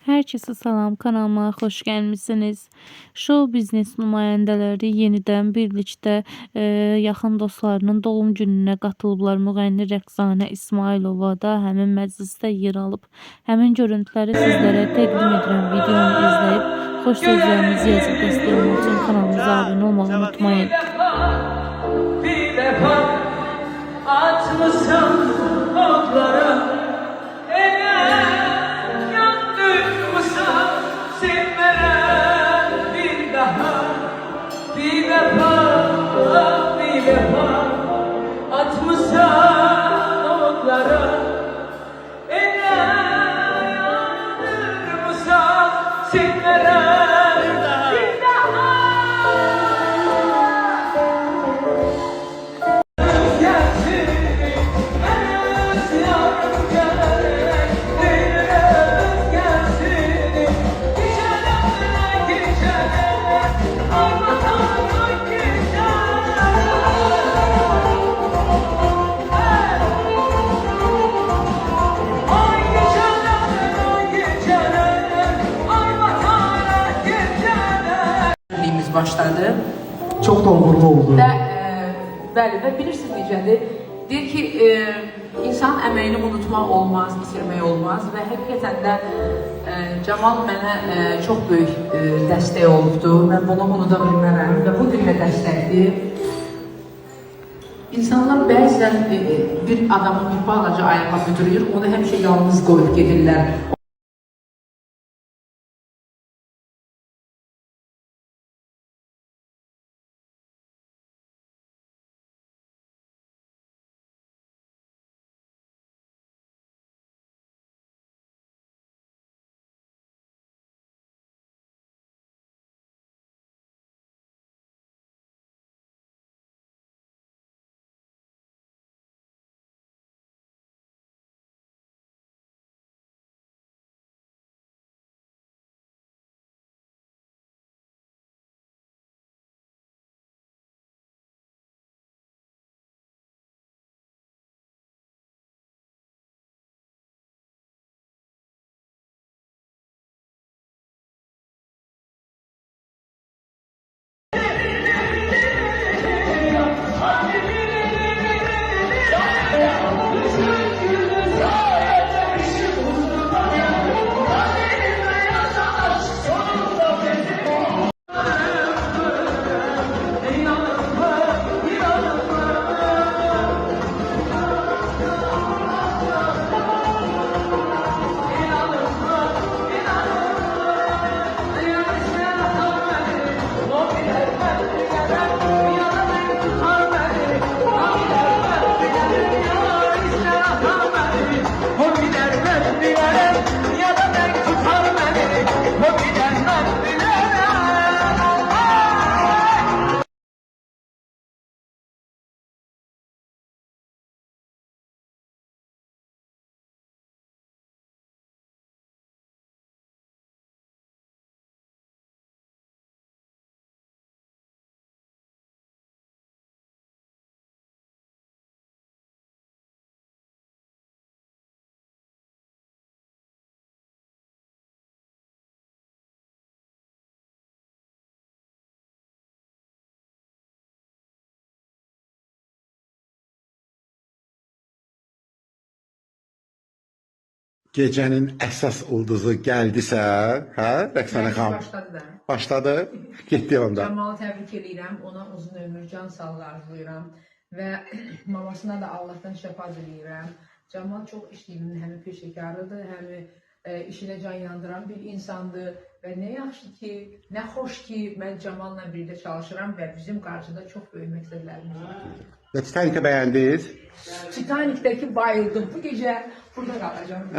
Herkese salam, kanalıma hoş gəlmisiniz. Show biznes nümayəndələri yenidən birlikdə yaxın dostlarının doğum gününə qatılıblar. Müğənni Rəqsanə İsmailova da həmin məclisdə yer alıb. Həmin görüntüləri sizlərə təqdim edirəm. Videonu izləyib xoş sözlərinizi yazıb dəstək olmaq üçün kanalımıza abunə olmağı unutmayın. Bir defa atmışam oklara. Bir defa atmışsan oklara, yandırmışsan sinlere. Bir daha gelsin, öz yarım gelerek, değirmez gelsin. Geçelim, geçelim, Allah'tan. Başladı. Çok dolgurlu oldu. Bəli, və bilirsiniz necədir? Deyir ki, insan əməyini unutmaq olmaz, itirmək olmaz və həqiqətən də Camal mənə çox böyük dəstək olubdu. Mən bunu unuda bilmərəm və bu gün də dəstəkdir. İnsanlar bəzən bir adamın bir balaca ayağa büdürüyor, onu həmişə yalnız qoyub gedirlər. Gecenin əsas ulduzu gəldisə, hə? Rəqsanə xanım. Başladı da. Başladı. Getdi onda. Camalı təbrik edirəm, ona uzun ömür, can sağlığı arzulayıram və mamasına da Allahdan şəfa diləyirəm. Camal çox işliyinin həm peşəkarıdır, həm işinə can yandıran bir insandır və nə yaxşı ki, nə xoş ki, mən Camalla birlikdə çalışıram və bizim qarşıda çox böyük məqsədlərimiz var. Və Titanic'i bəyəndiniz? Titanic'deki bayıldım. Bu gece burada kalacağım.